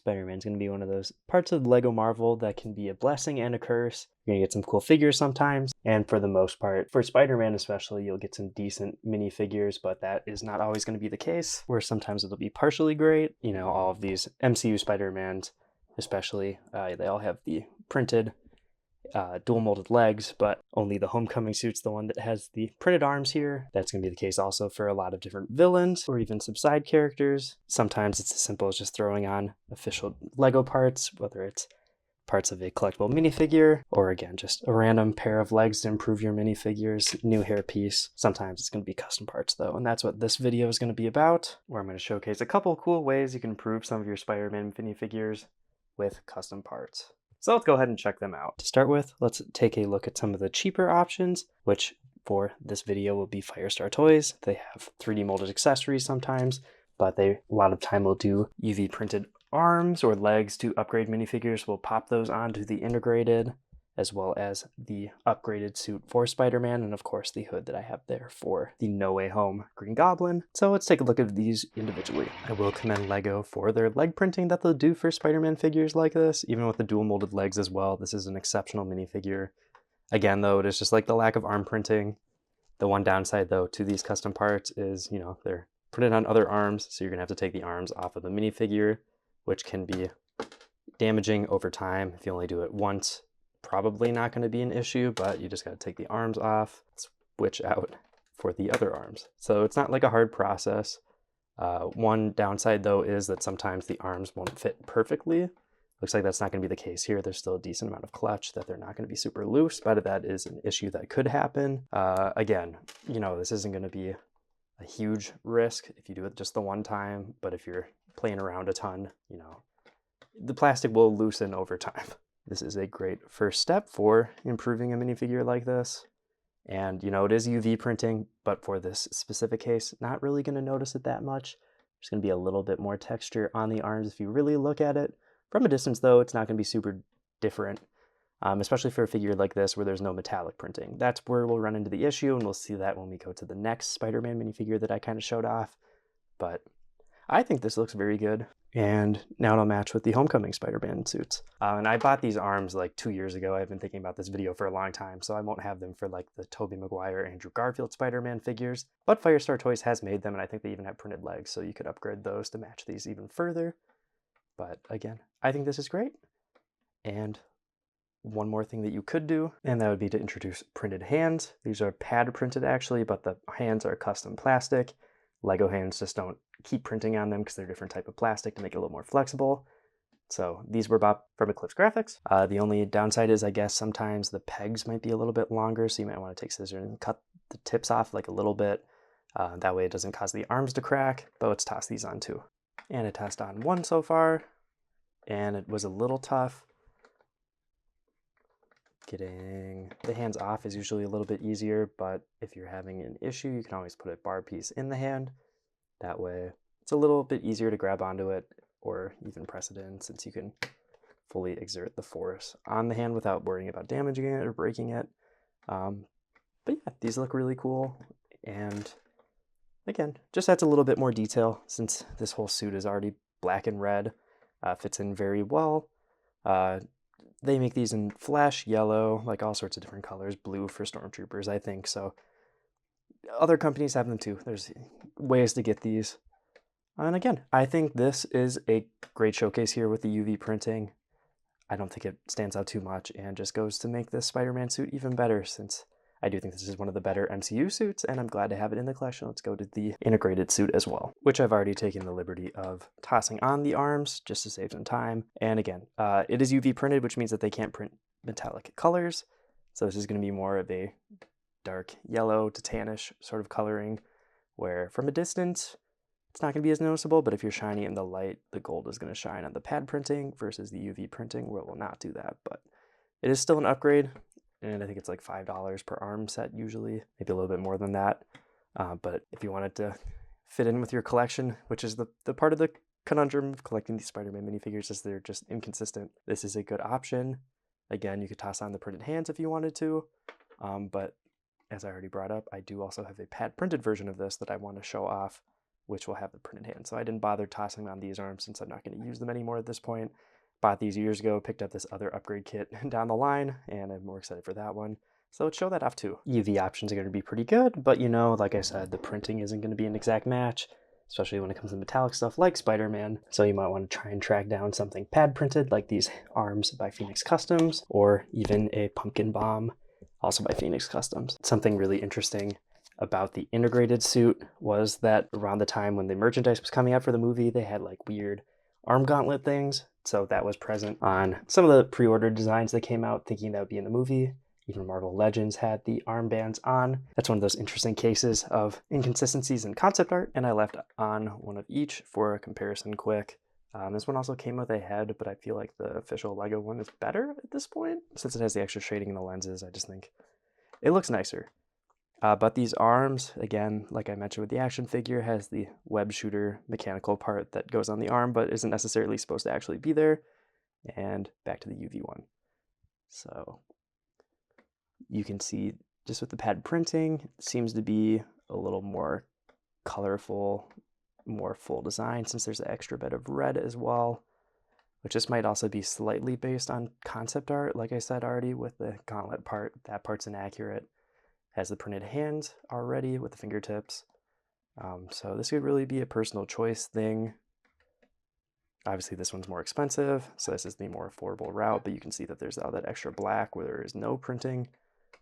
Spider-Man's going to be one of those parts of Lego Marvel that can be a blessing and a curse. You're going to get some cool figures sometimes, and for the most part, for Spider-Man especially, you'll get some decent minifigures, but that is not always going to be the case, where sometimes it'll be partially great. You know, all of these MCU Spider-Mans especially, they all have the printed dual molded legs, but only the Homecoming suit's the one that has the printed arms here. That's going to be the case also for a lot of different villains or even some side characters. Sometimes it's as simple as just throwing on official Lego parts, whether it's parts of a collectible minifigure or again just a random pair of legs to improve your minifigures, new hairpiece. Sometimes it's going to be custom parts though, and that's what this video is going to be about, where I'm going to showcase a couple cool ways you can improve some of your Spider-Man minifigures with custom parts. So let's go ahead and check them out. To start with, let's take a look at some of the cheaper options, which for this video will be Firestartoys. They have 3D molded accessories sometimes, but they a lot of time will do UV printed arms or legs to upgrade minifigures. We'll pop those onto the integrated, as well as the upgraded suit for Spider-Man, and of course the hood that I have there for the No Way Home Green Goblin. So let's take a look at these individually. I will commend Lego for their leg printing that they'll do for Spider-Man figures like this, even with the dual molded legs as well. This is an exceptional minifigure. Again though, it is just like the lack of arm printing. The one downside though to these custom parts is, you know, they're printed on other arms, so you're gonna have to take the arms off of the minifigure, which can be damaging over time. If you only do it once, probably not going to be an issue, but you just got to take the arms off, switch out for the other arms. So it's not like a hard process. One downside though is that sometimes the arms won't fit perfectly. Looks like that's not going to be the case here. There's still a decent amount of clutch that they're not going to be super loose, but that is an issue that could happen. Again, you know, this isn't going to be a huge risk if you do it just the one time, but if you're playing around a ton, you know, the plastic will loosen over time. This is a great first step for improving a minifigure like this. And, you know, it is UV printing, but for this specific case, not really going to notice it that much. There's going to be a little bit more texture on the arms if you really look at it. From a distance, though, it's not going to be super different, especially for a figure like this where there's no metallic printing. That's where we'll run into the issue, and we'll see that when we go to the next Spider-Man minifigure that I kind of showed off. But I think this looks very good. And now it'll match with the Homecoming Spider-Man suits. And I bought these arms like 2 years ago. I've been thinking about this video for a long time, so I won't have them for like the Tobey Maguire, Andrew Garfield Spider-Man figures. But Firestartoys has made them, and I think they even have printed legs, so you could upgrade those to match these even further. But again, I think this is great. And one more thing that you could do, and that would be to introduce printed hands. These are pad printed actually, but the hands are custom plastic. Lego hands just don't keep printing on them because they're a different type of plastic to make it a little more flexible. So these were bought from Eclipsegrafx. The only downside is I guess sometimes the pegs might be a little bit longer, so you might want to take scissors and cut the tips off like a little bit. That way it doesn't cause the arms to crack, but let's toss these on too. And I tossed on one so far, and it was a little tough. Getting the hands off is usually a little bit easier, but if you're having an issue, you can always put a bar piece in the hand. That way it's a little bit easier to grab onto it or even press it in, since you can fully exert the force on the hand without worrying about damaging it or breaking it. But yeah, these look really cool. And again, just adds a little bit more detail since this whole suit is already black and red. Fits in very well. They make these in flesh, yellow, like all sorts of different colors, blue for stormtroopers, I think. So other companies have them too. There's ways to get these. And again, I think this is a great showcase here with the UV printing. I don't think it stands out too much and just goes to make this Spider-Man suit even better, since I do think this is one of the better MCU suits, and I'm glad to have it in the collection. Let's go to the integrated suit as well, which I've already taken the liberty of tossing on the arms just to save some time. And again, it is UV printed, which means that they can't print metallic colors. So this is going to be more of a dark yellow to tannish sort of coloring, where from a distance, it's not going to be as noticeable, but if you're shining in the light, the gold is going to shine on the pad printing versus the UV printing, where it will not do that. But it is still an upgrade. And I think it's like $5 per arm set usually, maybe a little bit more than that. But if you wanted to fit in with your collection, which is the part of the conundrum of collecting these Spider-Man minifigures, is they're just inconsistent, this is a good option. Again, you could toss on the printed hands if you wanted to, but as I already brought up, I do also have a pad printed version of this that I want to show off, which will have the printed hand. So I didn't bother tossing on these arms since I'm not going to use them anymore at this point. Bought these years ago, picked up this other upgrade kit down the line, and I'm more excited for that one. So let's show that off too. UV options are going to be pretty good, but you know, like I said, the printing isn't going to be an exact match, especially when it comes to metallic stuff like Spider-Man. So you might want to try and track down something pad printed like these arms by Phoenix Customs, or even a pumpkin bomb, also by Phoenix Customs. Something really interesting about the integrated suit was that around the time when the merchandise was coming out for the movie, they had like weird arm gauntlet things. So that was present on some of the pre-ordered designs that came out thinking that would be in the movie. Even Marvel Legends had the armbands on. That's one of those interesting cases of inconsistencies in concept art, and I left on one of each for a comparison quick. This one also came with a head, but I feel like the official Lego one is better at this point. Since it has the extra shading in the lenses, I just think it looks nicer. But these arms, again, like I mentioned with the action figure, has the web shooter mechanical part that goes on the arm, but isn't necessarily supposed to actually be there. And back to the UV one. So you can see just with the pad printing, it seems to be a little more colorful, more full design since there's an extra bit of red as well, which this might also be slightly based on concept art. Like I said already with the gauntlet part, that part's inaccurate. Has the printed hands already with the fingertips. So this could really be a personal choice thing. Obviously this one's more expensive, so this is the more affordable route, but you can see that there's all that extra black where there is no printing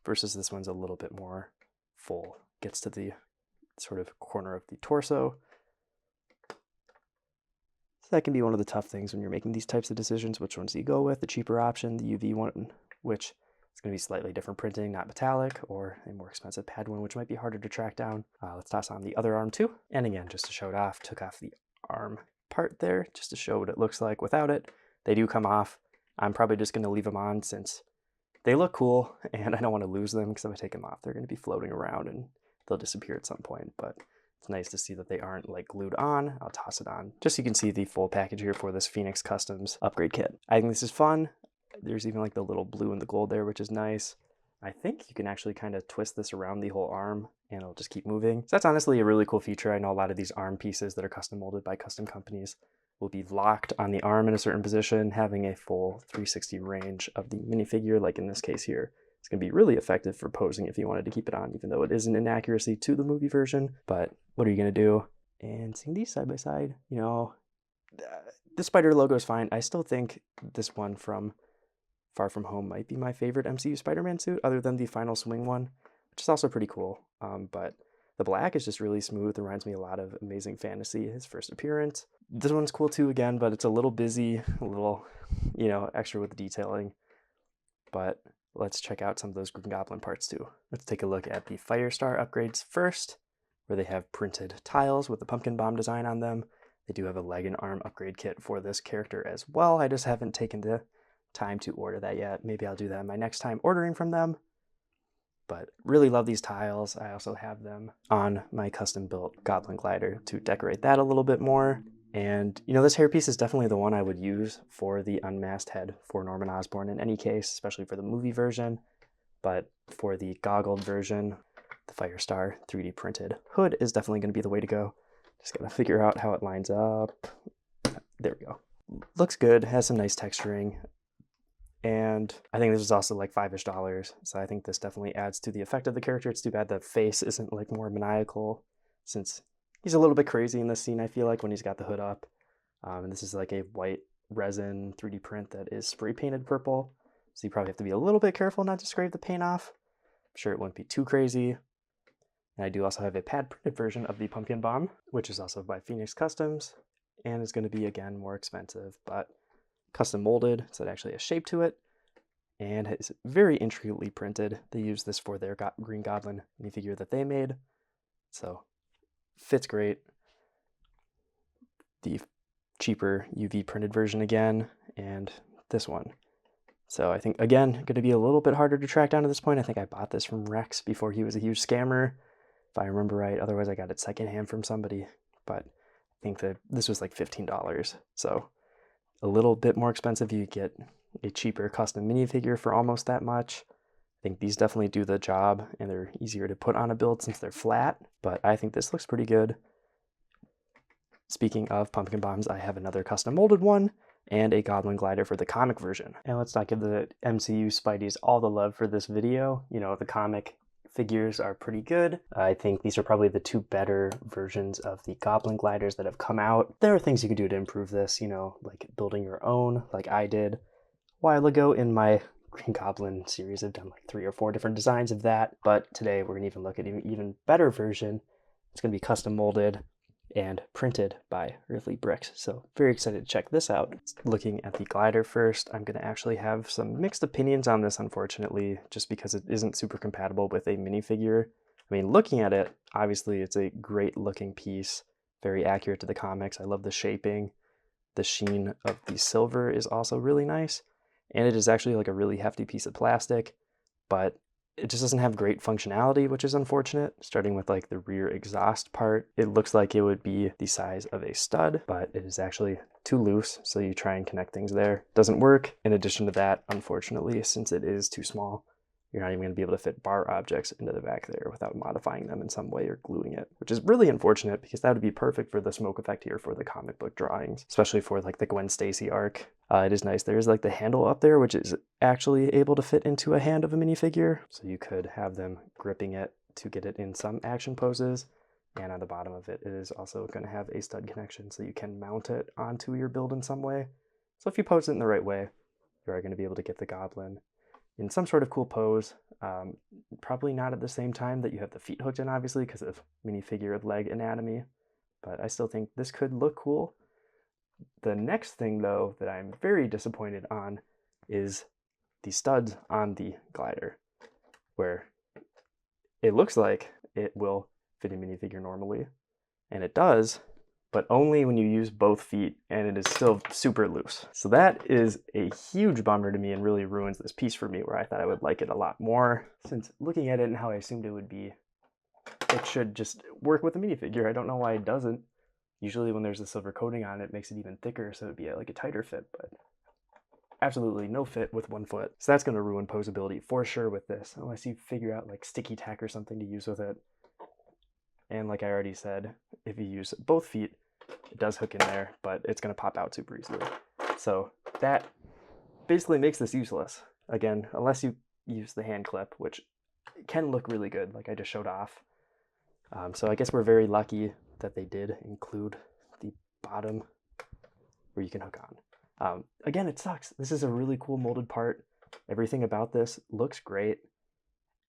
versus this one's a little bit more full. Gets to the sort of corner of the torso. So that can be one of the tough things when you're making these types of decisions, which ones do you go with? The cheaper option, the UV one, which it's going to be slightly different printing, not metallic, or a more expensive pad one, which might be harder to track down. Let's toss on the other arm too. And again, just to show it off, took off the arm part there just to show what it looks like without it. They do come off. I'm probably just going to leave them on since they look cool and I don't want to lose them, because if I take them off, they're going to be floating around and they'll disappear at some point. But it's nice to see that they aren't like glued on. I'll toss it on just so you can see the full package here for this Phoenix Customs upgrade kit. I think this is fun. There's even like the little blue and the gold there, which is nice. I think you can actually kind of twist this around the whole arm and it'll just keep moving. So that's honestly a really cool feature. I know a lot of these arm pieces that are custom molded by custom companies will be locked on the arm in a certain position, having a full 360 range of the minifigure, like in this case here. It's going to be really effective for posing if you wanted to keep it on, even though it is an inaccuracy to the movie version. But what are you going to do? And seeing these side by side, you know, the spider logo is fine. I still think this one from Far From Home might be my favorite MCU Spider-Man suit, other than the Final Swing one, which is also pretty cool. But the black is just really smooth. It reminds me a lot of Amazing Fantasy, his first appearance. This one's cool too, again, but it's a little busy, a little, you know, extra with the detailing. But let's check out some of those Green Goblin parts too. Let's take a look at the Firestar upgrades first, where they have printed tiles with the pumpkin bomb design on them. They do have a leg and arm upgrade kit for this character as well. I just haven't taken the time to order that yet. Maybe I'll do that my next time ordering from them. But really love these tiles. I also have them on my custom built Goblin glider to decorate that a little bit more. And you know, this hairpiece is definitely the one I would use for the unmasked head for Norman Osborn in any case, especially for the movie version. But for the goggled version, the Firestar 3D printed hood is definitely going to be the way to go. Just gotta figure out how it lines up. There we go. Looks good, has some nice texturing. And I think this is also like $5-ish, so I think this definitely adds to the effect of the character. It's too bad the face isn't like more maniacal, since he's a little bit crazy in this scene, I feel like, when he's got the hood up. And this is like a white resin 3D print that is spray painted purple, so you probably have to be a little bit careful not to scrape the paint off. I'm sure it wouldn't be too crazy. And I do also have a pad printed version of the pumpkin bomb, which is also by Phoenix Customs, and is going to be, again, more expensive, but custom molded, so it actually has shape to it, and it's very intricately printed. They use this for their Green Goblin minifigure that they made, so fits great. The cheaper UV printed version again, and this one. So I think, again, going to be a little bit harder to track down at this point. I think I bought this from Rex before he was a huge scammer, if I remember right. Otherwise, I got it secondhand from somebody, but I think that this was like $15, so a little bit more expensive. You get a cheaper custom minifigure for almost that much. I think these definitely do the job, and they're easier to put on a build since they're flat, but I think this looks pretty good. Speaking of pumpkin bombs, I have another custom molded one and a Goblin glider for the comic version. And let's not give the MCU Spideys all the love for this video. You know, the comic figures are pretty good. I think these are probably the two better versions of the Goblin gliders that have come out. There are things you can do to improve this, you know, like building your own, like I did a while ago in my Green Goblin series. I've done like 3 or 4 different designs of that, but today we're gonna even look at an even better version. It's gonna be custom molded and printed by Earthly Bricks. So very excited to check this out. Looking at the glider first, I'm gonna actually have some mixed opinions on this, unfortunately, just because it isn't super compatible with a minifigure. I mean, looking at it, obviously it's a great looking piece, very accurate to the comics. I love the shaping. The sheen of the silver is also really nice. And it is actually like a really hefty piece of plastic, but it just doesn't have great functionality, which is unfortunate. Starting with like the rear exhaust part, it looks like it would be the size of a stud, but it is actually too loose. So you try and connect things there. Doesn't work. In addition to that, unfortunately, since it is too small, you're not even going to be able to fit bar objects into the back there without modifying them in some way or gluing it, which is really unfortunate because that would be perfect for the smoke effect here for the comic book drawings, especially for like the Gwen Stacy arc. It is nice. There's like the handle up there, which is actually able to fit into a hand of a minifigure. So you could have them gripping it to get it in some action poses. And on the bottom of it, it is also going to have a stud connection so you can mount it onto your build in some way. So if you pose it in the right way, you are going to be able to get the Goblin in some sort of cool pose. Probably not at the same time that you have the feet hooked in, obviously, because of minifigure leg anatomy. But I still think this could look cool. The next thing, though, that I'm very disappointed on is the studs on the glider, where it looks like it will fit a minifigure normally, and it does, but only when you use both feet, and it is still super loose. So that is a huge bummer to me and really ruins this piece for me, where I thought I would like it a lot more. Since looking at it and how I assumed it would be, it should just work with a minifigure. I don't know why it doesn't. Usually when there's a silver coating on it, it makes it even thicker, so it'd be like a tighter fit, but absolutely no fit with one foot. So that's gonna ruin posability for sure with this, unless you figure out like sticky tack or something to use with it. And like I already said, if you use both feet, it does hook in there, but it's gonna pop out super easily. So that basically makes this useless. Again, unless you use the hand clip, which can look really good, like I just showed off. So I guess we're very lucky that they did include the bottom where you can hook on. Again, it sucks. This is a really cool molded part. Everything about this looks great.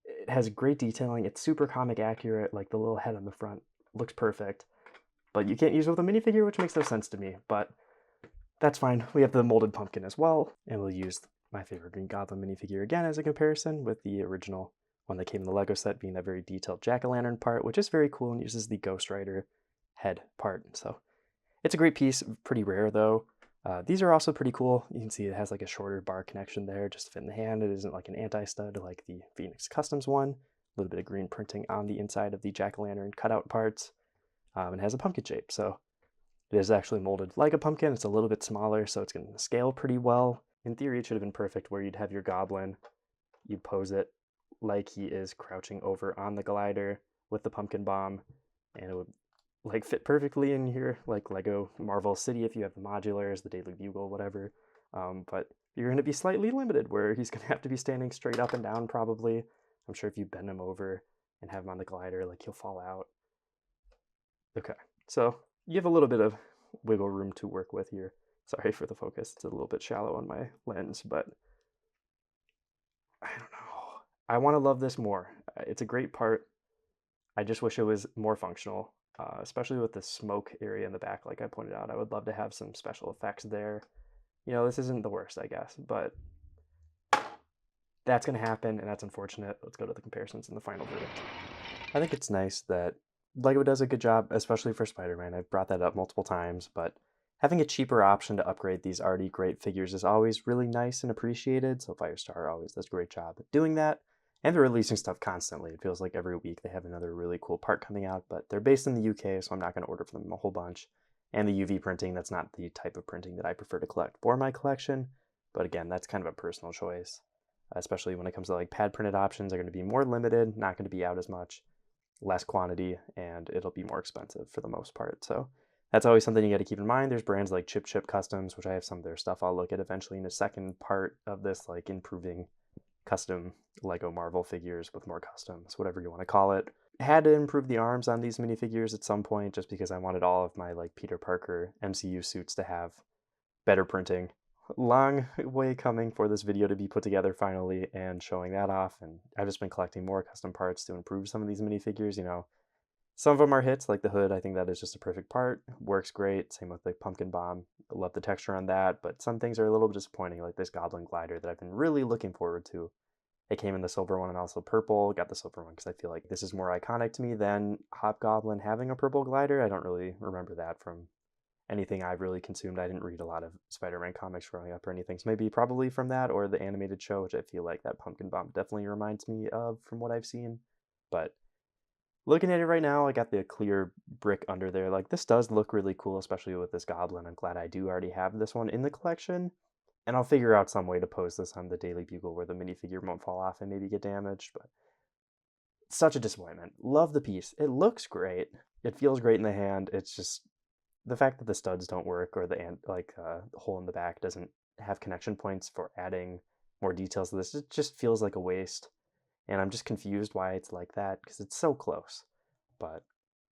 It has great detailing. It's super comic accurate, like the little head on the front looks perfect. But you can't use it with a minifigure, which makes no sense to me. But that's fine. We have the molded pumpkin as well, and we'll use my favorite Green Goblin minifigure again as a comparison with the original one that came in the Lego set, being that very detailed jack-o'-lantern part, which is very cool and uses the Ghost Rider head part. So it's a great piece, pretty rare though. These are also pretty cool. You can see it has like a shorter bar connection there just to fit in the hand. It isn't like an anti-stud like the Phoenix Customs one. A little bit of green printing on the inside of the jack-o'-lantern cutout parts. It has a pumpkin shape, so it is actually molded like a pumpkin. It's a little bit smaller, so it's going to scale pretty well. In theory, it should have been perfect where you'd have your Goblin, you'd pose it like he is crouching over on the glider with the pumpkin bomb, and it would like fit perfectly in here, like Lego Marvel City if you have the modulars, the Daily Bugle, whatever. But you're going to be slightly limited where he's going to have to be standing straight up and down probably. I'm sure if you bend him over and have him on the glider, like he'll fall out. Okay, so you have a little bit of wiggle room to work with here. Sorry for the focus, it's a little bit shallow on my lens, but I don't know. I want to love this more. It's a great part. I just wish it was more functional, especially with the smoke area in the back, like I pointed out. I would love to have some special effects there. You know, this isn't the worst, I guess, but that's going to happen, and that's unfortunate. Let's go to the comparisons in the final verdict. I think it's nice that Lego does a good job, especially for Spider-Man. I've brought that up multiple times, but having a cheaper option to upgrade these already great figures is always really nice and appreciated. So Firestar always does a great job at doing that. And they're releasing stuff constantly. It feels like every week they have another really cool part coming out, but they're based in the UK, so I'm not going to order from them a whole bunch. And the UV printing, that's not the type of printing that I prefer to collect for my collection. But again, that's kind of a personal choice, especially when it comes to like pad printed options are going to be more limited, not going to be out as much, less quantity, and it'll be more expensive for the most part. So That's always something you got to keep in mind. There's brands like Chip Customs, which I have some of their stuff I'll look at eventually in a second part of this, like improving custom Lego Marvel figures with more customs, whatever you want to call it. Had to improve the arms on these minifigures at some point just because I wanted all of my like Peter Parker MCU suits to have better printing. Long way coming for this video to be put together finally and showing that off, and I've just been collecting more custom parts to improve some of these minifigures, you know. Some of them are hits, like the hood. I think that is just a perfect part. Works great. Same with the pumpkin bomb. I love the texture on that, but some things are a little disappointing, like this Goblin glider that I've been really looking forward to. It came in the silver one and also purple. Got the silver one because I feel like this is more iconic to me than Hobgoblin having a purple glider. I don't really remember that from anything I've really consumed. I didn't read a lot of Spider-Man comics growing up or anything, so maybe probably from that or the animated show, which I feel like that pumpkin bomb definitely reminds me of from what I've seen. But looking at it right now, I got the clear brick under there. Like, this does look really cool, especially with this Goblin. I'm glad I do already have this one in the collection. And I'll figure out some way to post this on the Daily Bugle where the minifigure won't fall off and maybe get damaged, but such a disappointment. Love the piece. It looks great. It feels great in the hand. It's just the fact that the studs don't work or the hole in the back doesn't have connection points for adding more details to this. It just feels like a waste. And I'm just confused why it's like that because it's so close. But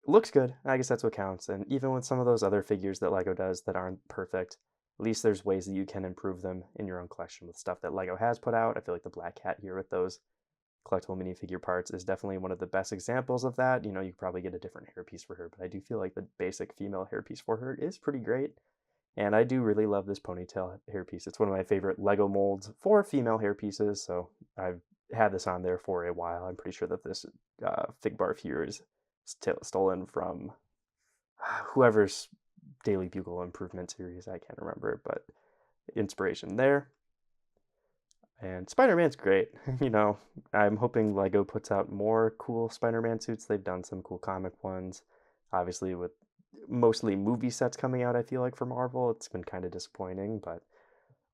it looks good. I guess that's what counts. And even with some of those other figures that LEGO does that aren't perfect, at least there's ways that you can improve them in your own collection with stuff that LEGO has put out. I feel like the Black Cat here with those collectible minifigure parts is definitely one of the best examples of that. You know, you could probably get a different hairpiece for her, but I do feel like the basic female hairpiece for her is pretty great. And I do really love this ponytail hairpiece. It's one of my favorite LEGO molds for female hairpieces, so I've had this on there for a while. I'm pretty sure that this fig barf here is stolen from whoever's Daily Bugle improvement series. I can't remember, but inspiration there. And Spider-Man's great. You know, I'm hoping LEGO puts out more cool Spider-Man suits. They've done some cool comic ones. Obviously, with mostly movie sets coming out, I feel like, for Marvel, it's been kind of disappointing, but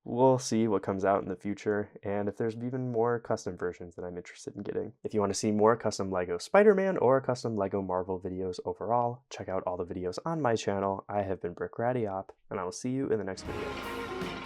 we'll see what comes out in the future, and if there's even more custom versions that I'm interested in getting. If you want to see more custom LEGO Spider-Man or custom LEGO Marvel videos overall, check out all the videos on my channel. I have been Brick Ratty Op, and I will see you in the next video.